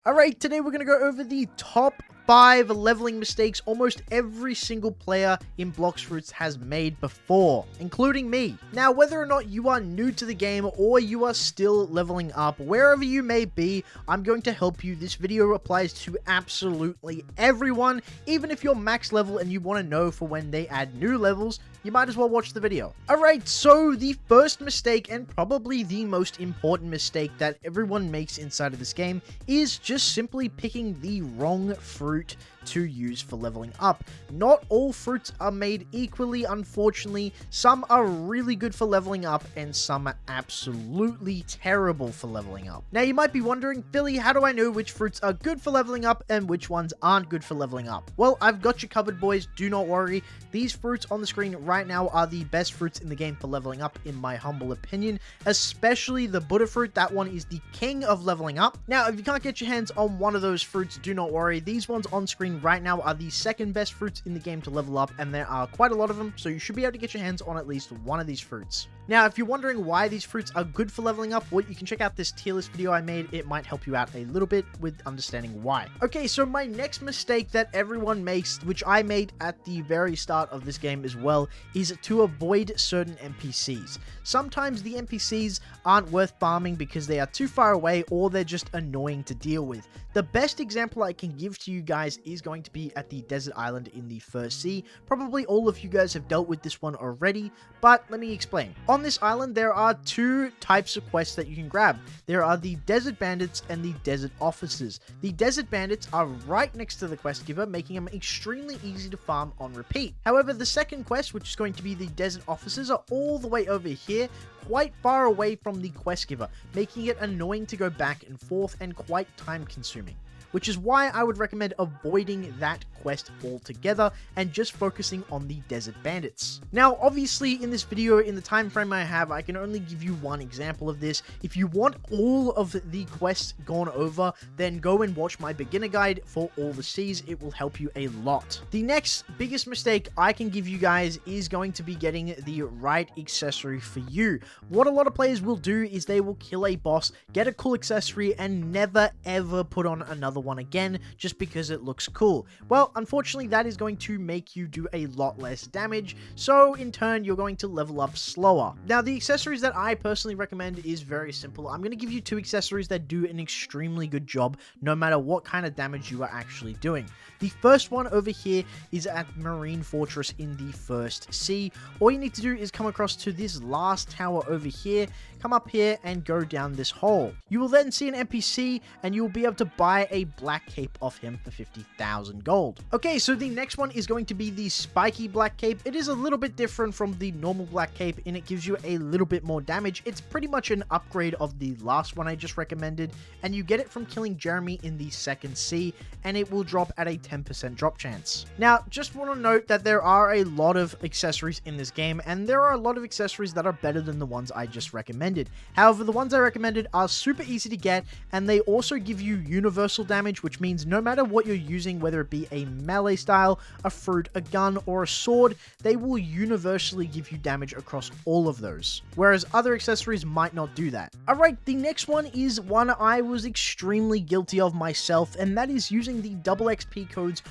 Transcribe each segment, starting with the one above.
Alright, today we're going to go over the top 5 leveling mistakes almost every single player in Blox Fruits has made before, including me. Now, whether or not you are new to the game or you are still leveling up, wherever you may be, I'm going to help you. This video applies to absolutely everyone, even if you're max level and you want to know for when they add new levels, you might as well watch the video. Alright, so the first mistake, and probably the most important mistake that everyone makes inside of this game, is just simply picking the wrong fruit to use for leveling up. Not all fruits are made equally, unfortunately. Some are really good for leveling up, and some are absolutely terrible for leveling up. Now, you might be wondering, Billy, how do I know which fruits are good for leveling up and which ones aren't good for leveling up? Well, I've got you covered, boys. Do not worry. These fruits on the screen right now are the best fruits in the game for leveling up, in my humble opinion, especially the Butterfruit. That one is the king of leveling up. Now, if you can't get your hands on one of those fruits, do not worry. These ones on screen right now are the second best fruits in the game to level up, and there are quite a lot of them, so you should be able to get your hands on at least one of these fruits. Now, if you're wondering why these fruits are good for leveling up, well, you can check out this tier list video I made. It might help you out a little bit with understanding why. Okay, so my next mistake that everyone makes, which I made at the very start of this game as well, is to avoid certain NPCs. Sometimes the NPCs aren't worth farming because they are too far away or they're just annoying to deal with. The best example I can give to you guys is going to be at the desert island in the first sea. Probably all of you guys have dealt with this one already, but let me explain. On this island, there are two types of quests that you can grab. There are the desert bandits and the desert officers. The desert bandits are right next to the quest giver, making them extremely easy to farm on repeat. However, the second quest, which is going to be the desert officers, are all the way over here, quite far away from the quest giver, making it annoying to go back and forth and quite time consuming, which is why I would recommend avoiding that quest altogether and just focusing on the desert bandits. Now, obviously in this video, in the time frame I have, I can only give you one example of this. If you want all of the quests gone over, then go and watch my beginner guide for all the seas. It will help you a lot. The next biggest mistake I can give you guys is going to be getting the right accessory for you. What a lot of players will do is they will kill a boss, get a cool accessory, and never ever put on another one again just because it looks cool. Well, unfortunately, that is going to make you do a lot less damage, so in turn you're going to level up slower. Now, the accessories that I personally recommend is very simple. I'm going to give you two accessories that do an extremely good job no matter what kind of damage you are actually doing. The first one over here is at Marine Fortress in the first sea. All you need to do is come across to this last tower over here, come up here and go down this hole. You will then see an NPC and you will be able to buy a black cape off him for 50,000 gold. Okay, so the next one is going to be the spiky black cape. It is a little bit different from the normal black cape and it gives you a little bit more damage. It's pretty much an upgrade of the last one I just recommended, and you get it from killing Jeremy in the second sea, and it will drop at a 10% drop chance. Now, just want to note that there are a lot of accessories in this game, and there are a lot of accessories that are better than the ones I just recommended. However, the ones I recommended are super easy to get, and they also give you universal damage, which means no matter what you're using, whether it be a melee style, a fruit, a gun, or a sword, they will universally give you damage across all of those, whereas other accessories might not do that. Alright, the next one is one I was extremely guilty of myself, and that is using the double XP codes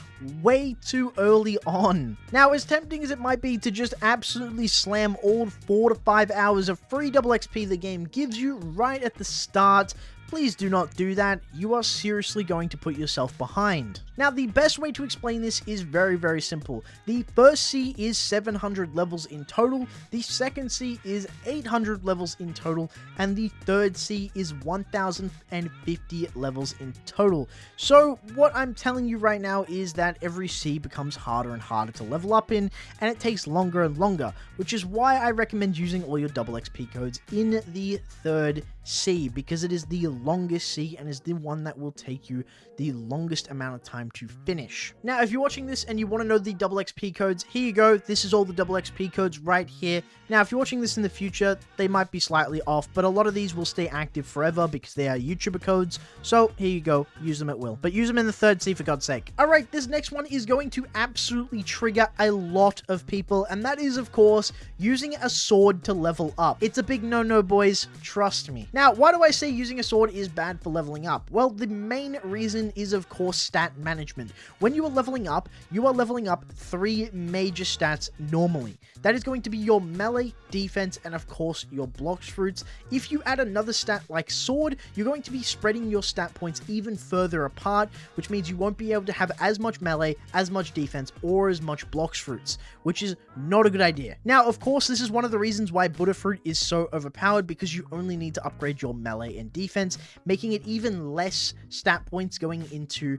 way too early on. Now, as tempting as it might be to just absolutely slam all 4 to 5 hours of free double XP the game gives you right at the start, please do not do that. You are seriously going to put yourself behind. Now, the best way to explain this is very, very simple. The first sea is 700 levels in total, the second sea is 800 levels in total, and the third sea is 1050 levels in total. So what I'm telling you right now is that every sea becomes harder and harder to level up in, and it takes longer and longer, which is why I recommend using all your double XP codes in the third sea, because it is the longest sea and is the one that will take you the longest amount of time to finish. Now, if you're watching this and you want to know the double XP codes, here you go. This is all the double XP codes right here. Now, if you're watching this in the future, they might be slightly off, but a lot of these will stay active forever because they are YouTuber codes. So here you go. Use them at will, but use them in the third sea for God's sake. All right, this next one is going to absolutely trigger a lot of people, and that is, of course, using a sword to level up. It's a big no-no, boys. Trust me. Now, why do I say using a sword sword is bad for leveling up? Well, the main reason is, of course, stat management. When you are leveling up 3 major stats normally. That is going to be your melee, defense, and of course your Blox fruits. If you add another stat like sword, you're going to be spreading your stat points even further apart, which means you won't be able to have as much melee, as much defense, or as much Blox fruits, which is not a good idea. Now, of course, this is one of the reasons why Buddha fruit is so overpowered, because you only need to upgrade your melee and defense, making it even less stat points going into,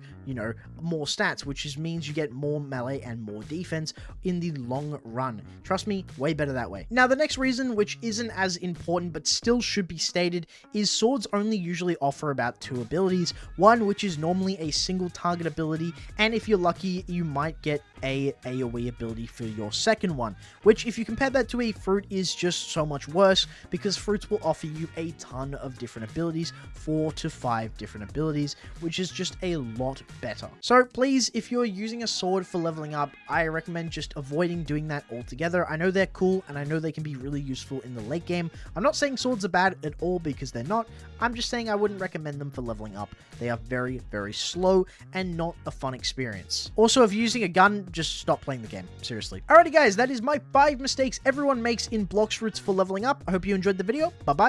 more stats, which just means you get more melee and more defense in the long run. Trust me, way better that way. Now, the next reason, which isn't as important but still should be stated, is swords only usually offer about 2 abilities. One, which is normally a single target ability, and if you're lucky, you might get a AoE ability for your second one, which, if you compare that to a fruit, is just so much worse, because fruits will offer you a ton of different abilities, 4 to 5 different abilities, which is just a lot better. So please, if you're using a sword for leveling up, I recommend just avoiding doing that altogether. I know they're cool, and I know they can be really useful in the late game. I'm not saying swords are bad at all, because they're not. I'm just saying I wouldn't recommend them for leveling up. They are very, very slow and not a fun experience. Also, if you're using a gun, just stop playing the game. Seriously. Alrighty guys, that is my 5 mistakes everyone makes in Blox fruits for leveling up. I hope you enjoyed the video. Bye bye.